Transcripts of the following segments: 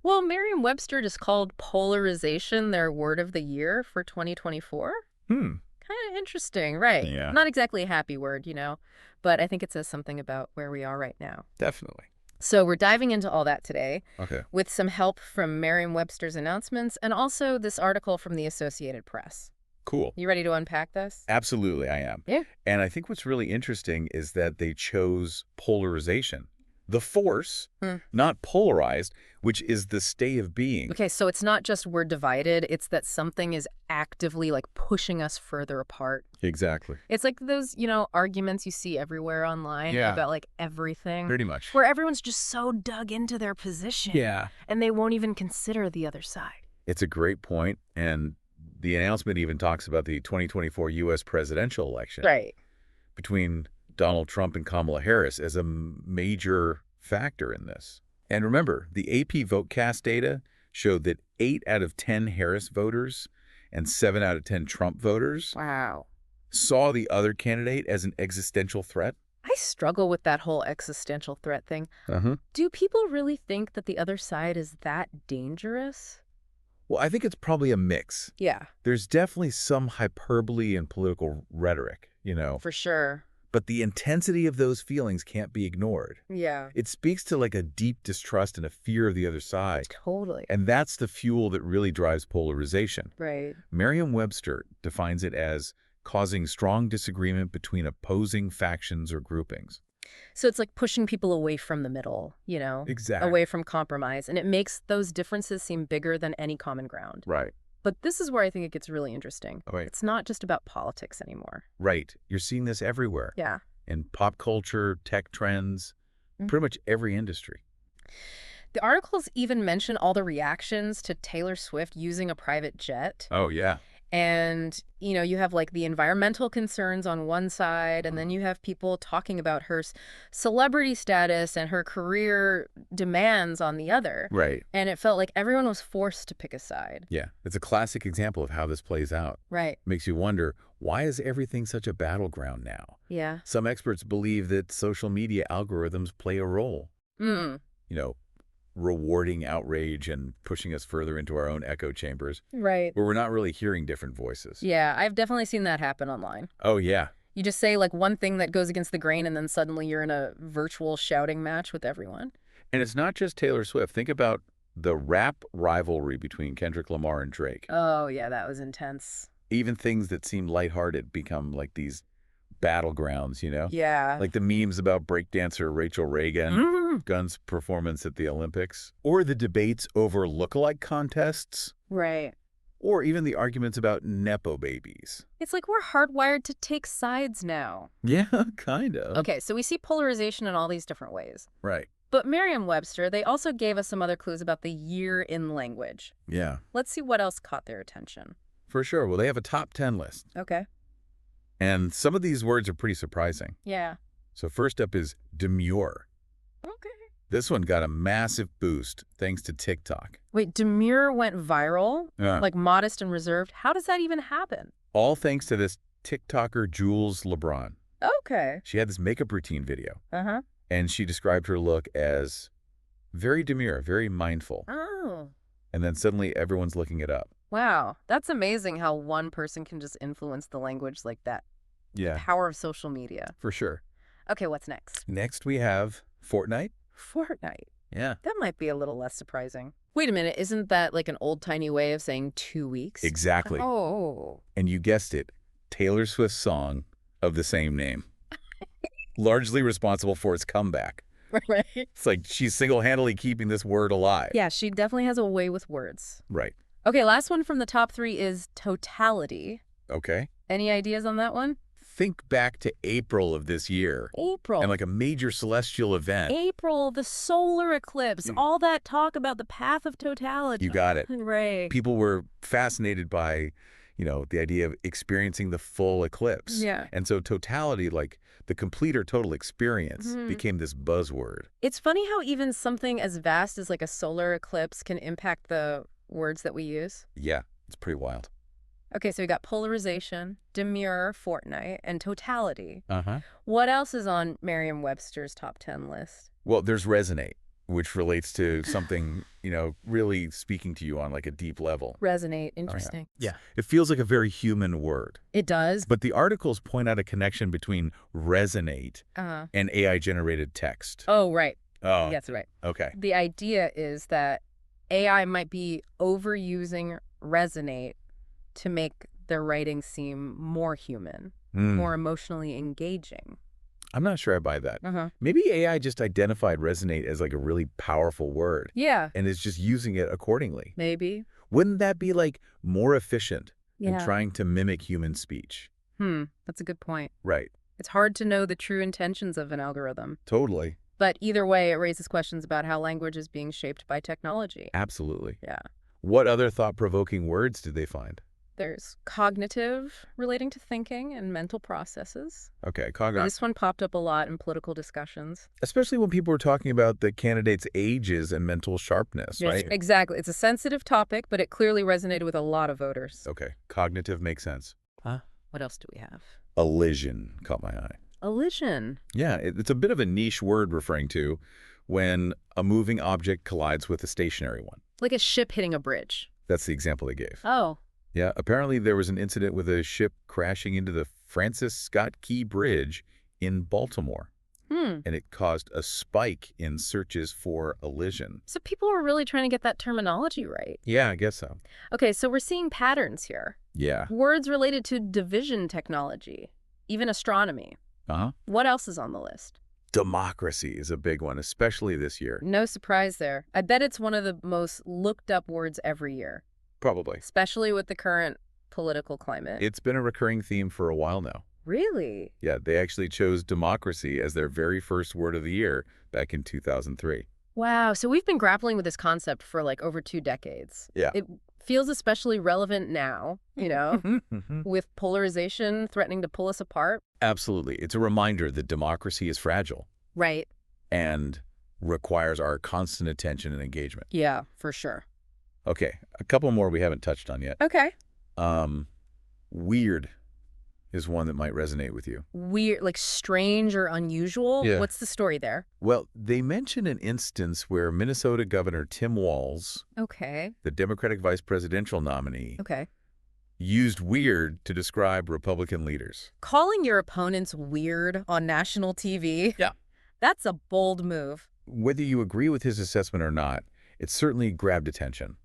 Well, Merriam-Webster just called polarization their word of the year for 2024. Hmm. Kind of interesting, right? Yeah, Not exactly a happy word, but I think it says something about where we are right now. definitely. So we're diving into all that today Okay. with some help from Merriam-Webster's announcements and also this article from the Associated Press. Cool. You ready to unpack this? Absolutely, I am. Yeah. And I think what's really interesting is that they chose polarization. The force, Hmm. not polarized, which is the state of being. Okay, so it's not just we're divided, it's that something is actively like pushing us further apart. Exactly. It's like those, arguments you see everywhere online Yeah. about like everything, Pretty much. where everyone's just so dug into their position. Yeah. And they won't even consider the other side. It's a great point, and the announcement even talks about the 2024 U.S. presidential election Right. between Donald Trump and Kamala Harris as a major factor in this. And remember, the AP VoteCast data showed that 8 out of 10 Harris voters and 7 out of 10 Trump voters Wow. saw the other candidate as an existential threat. I struggle with that whole existential threat thing. Uh-huh. Do people really think that the other side is that dangerous? Well, I think it's probably a mix. Yeah, There's definitely some hyperbole and political rhetoric, for sure. but the intensity of those feelings can't be ignored. Yeah, It speaks to like a deep distrust and a fear of the other side. totally. And that's the fuel that really drives polarization. Right. Merriam-Webster defines it as causing strong disagreement between opposing factions or groupings. So it's like pushing people away from the middle, Exactly. away from compromise. And it makes those differences seem bigger than any common ground. Right. But this is where I think it gets really interesting. Right. It's not just about politics anymore. Right. You're seeing this everywhere. Yeah. In pop culture, tech trends, pretty much every industry. The articles even mention all the reactions to Taylor Swift using a private jet. Oh, yeah. And, you have like the environmental concerns on one side, and then you have people talking about her celebrity status and her career demands on the other. Right. And it felt like everyone was forced to pick a side. Yeah. It's a classic example of how this plays out. Right. Makes you wonder, why is everything such a battleground now? Yeah. Some experts believe that social media algorithms play a role. Mm. Rewarding outrage and pushing us further into our own echo chambers, Right. where we're not really hearing different voices. Yeah, I've definitely seen that happen online. Oh, yeah. You just say like one thing that goes against the grain, and then suddenly you're in a virtual shouting match with everyone. And it's not just Taylor Swift. Think about the rap rivalry between Kendrick Lamar and Drake. Oh, yeah, that was intense. Even things that seem lighthearted become like these battlegrounds, Yeah. Like the memes about breakdancer Rachel Reagan, Gunn's performance at the Olympics, or the debates over lookalike contests, Right. or even the arguments about Nepo babies. It's like we're hardwired to take sides now. Yeah, kind of. Okay, so we see polarization in all these different ways. Right. But Merriam-Webster, they also gave us some other clues about the year in language. Yeah, Let's see what else caught their attention. for sure. Well, they have a top 10 list. Okay. And some of these words are pretty surprising. Yeah. So first up is demure. Okay. This one got a massive boost thanks to TikTok. Wait, demure went viral? Yeah. Like modest and reserved? How does that even happen? All thanks to this TikToker, Jules LeBron. Okay. She had this makeup routine video, Uh-huh. and she described her look as very demure, very mindful. Oh. And then suddenly everyone's looking it up. Wow. That's amazing how one person can just influence the language like that. Yeah, Power of social media. for sure. Okay, what's next? Next we have Fortnite. Fortnite. Yeah. That might be a little less surprising. Wait a minute, isn't that like an old-timey way of saying 2 weeks? Exactly. Oh. And you guessed it, Taylor Swift's song of the same name. Largely responsible for its comeback. Right. It's like she's single-handedly keeping this word alive. Yeah, she definitely has a way with words. Right. Okay, last one from the top 3 is totality. Okay. Any ideas on that one? Think back to April of this year April. and like a major celestial event. April, the solar eclipse, all that talk about the path of totality. You got it. Right. People were fascinated by, the idea of experiencing the full eclipse. Yeah. And so totality, like the complete or total experience, Mhm. became this buzzword. It's funny how even something as vast as like a solar eclipse can impact the words that we use. Yeah, it's pretty wild. Okay, so we got polarization, demure, Fortnite, and totality. Uh-huh. What else is on Merriam-Webster's top 10 list? Well, there's resonate, which relates to something, really speaking to you on like a deep level. Resonate. Oh, yeah. Interesting. Yeah. It feels like a very human word. It does. But the articles point out a connection between resonate and AI-generated text. Oh, right. Oh, Yes, right. okay. The idea is that AI might be overusing resonate to make their writing seem more human, more emotionally engaging. I'm not sure I buy that. Maybe AI just identified resonate as like a really powerful word Yeah, and is just using it accordingly. maybe. Wouldn't that be like more efficient than Yeah. trying to mimic human speech? That's a good point. Right. It's hard to know the true intentions of an algorithm. Totally. But either way, it raises questions about how language is being shaped by technology. Absolutely. Yeah. What other thought-provoking words did they find? There's cognitive, relating to thinking and mental processes. Okay, cognitive. This one popped up a lot in political discussions. Especially when people were talking about the candidates' ages and mental sharpness, Yes, right? exactly. It's a sensitive topic, but it clearly resonated with a lot of voters. Okay, cognitive makes sense. What else do we have? Elision caught my eye. Elision. Yeah, it's a bit of a niche word referring to when a moving object collides with a stationary one. Like a ship hitting a bridge. That's the example they gave. Oh. Yeah, apparently there was an incident with a ship crashing into the Francis Scott Key Bridge in Baltimore, and it caused a spike in searches for elision. So people were really trying to get that terminology right. Yeah, I guess so. Okay, so we're seeing patterns here. Yeah. Words related to division technology, even astronomy. What else is on the list? Democracy is a big one, especially this year. No surprise there. I bet it's one of the most looked up words every year, Probably. especially with the current political climate. It's been a recurring theme for a while now. Really? Yeah, they actually chose democracy as their very first word of the year back in 2003. Wow, so we've been grappling with this concept for like over 2 decades. Yeah. It feels especially relevant now, with polarization threatening to pull us apart. Absolutely. It's a reminder that democracy is fragile Right. and requires our constant attention and engagement. Yeah, for sure. Okay, a couple more we haven't touched on yet. Okay. Weird is one that might resonate with you. Weird, like strange or unusual? Yeah. What's the story there? Well, they mention an instance where Minnesota Governor Tim Walz, Okay. the Democratic vice presidential nominee, Okay. used weird to describe Republican leaders. Calling your opponents weird on national TV? Yeah. That's a bold move. Whether you agree with his assessment or not, it certainly grabbed attention.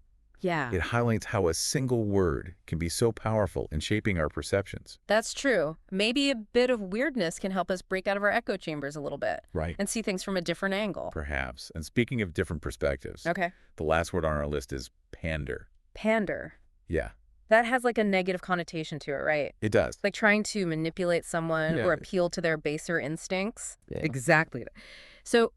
Yeah. It highlights how a single word can be so powerful in shaping our perceptions. That's true. Maybe a bit of weirdness can help us break out of our echo chambers a little bit. Right. And see things from a different angle. Perhaps. And speaking of different perspectives, Okay. the last word on our list is pander. Pander. Yeah, That has like a negative connotation to it, right? it does. Like trying to manipulate someone Yeah. or appeal to their baser instincts. Yeah. Exactly. So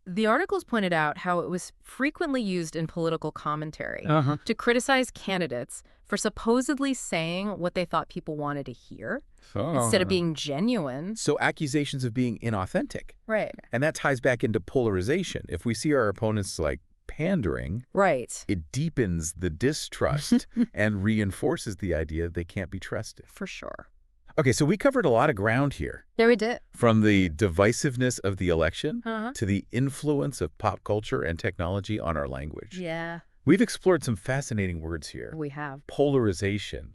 the articles pointed out how it was frequently used in political commentary to criticize candidates for supposedly saying what they thought people wanted to hear instead of being genuine. So accusations of being inauthentic. Right. And that ties back into polarization. If we see our opponents like pandering, Right. it deepens the distrust and reinforces the idea they can't be trusted. For sure. Okay, so we covered a lot of ground here. There we did. From the divisiveness of the election Uh-huh. to the influence of pop culture and technology on our language. Yeah, We've explored some fascinating words here. we have. Polarization,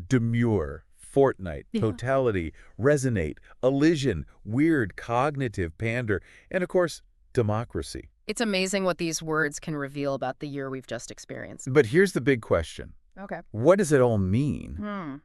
demure, fortnight, Yeah. totality, resonate, elision, weird, cognitive, pander, and of course, democracy. It's amazing what these words can reveal about the year we've just experienced. But here's the big question. Okay. What does it all mean?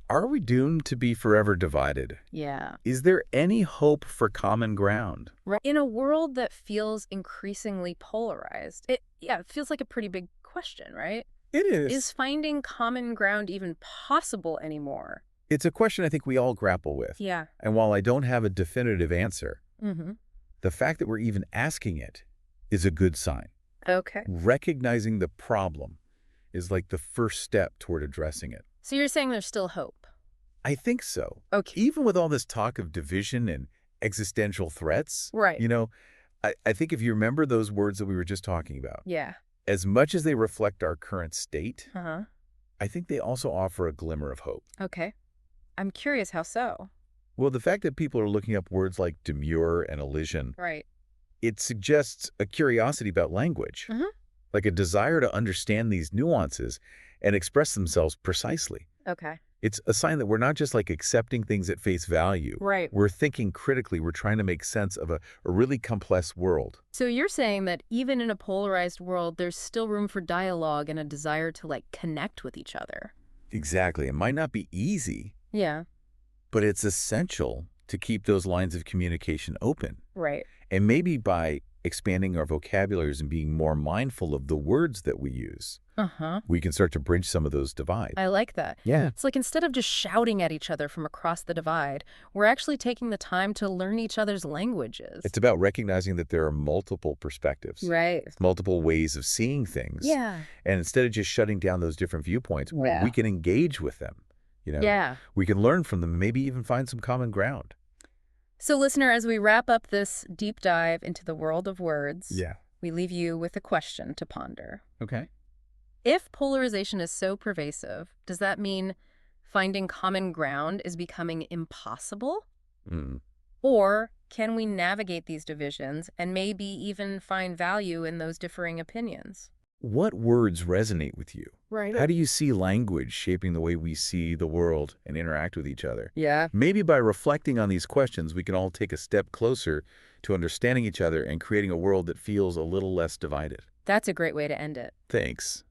Are we doomed to be forever divided? Yeah. Is there any hope for common ground? Right. In a world that feels increasingly polarized, it feels like a pretty big question, right? It Is finding common ground even possible anymore? It's a question I think we all grapple with. Yeah. And while I don't have a definitive answer, Mm-hmm. the fact that we're even asking it is a good sign. Okay. Recognizing the problem is like the first step toward addressing it. So you're saying there's still hope? I think so. Okay. Even with all this talk of division and existential threats, Right. I think if you remember those words that we were just talking about, Yeah. as much as they reflect our current state, Uh-huh. I think they also offer a glimmer of hope. Okay. I'm curious how so. Well, the fact that people are looking up words like demure and elision, Right. it suggests a curiosity about language, Hmm. like a desire to understand these nuances and express themselves precisely. Okay. It's a sign that we're not just like accepting things at face value. Right. We're thinking critically. We're trying to make sense of a really complex world. So you're saying that even in a polarized world, there's still room for dialogue and a desire to, like, connect with each other. Exactly. It might not be easy, Yeah. but it's essential to keep those lines of communication open. Right. And maybe by expanding our vocabularies and being more mindful of the words that we use, Uh-huh. we can start to bridge some of those divides. I like that. Yeah. It's like instead of just shouting at each other from across the divide, we're actually taking the time to learn each other's languages. It's about recognizing that there are multiple perspectives, Right. multiple ways of seeing things. Yeah. And instead of just shutting down those different viewpoints, Yeah. we can engage with them. Yeah. We can learn from them, maybe even find some common ground. So, listener, as we wrap up this deep dive into the world of words, Yeah. we leave you with a question to ponder. Okay. If polarization is so pervasive, does that mean finding common ground is becoming impossible? Mm. Or can we navigate these divisions and maybe even find value in those differing opinions? What words resonate with you? Right. How do you see language shaping the way we see the world and interact with each other? Yeah. Maybe by reflecting on these questions, we can all take a step closer to understanding each other and creating a world that feels a little less divided. That's a great way to end it. Thanks.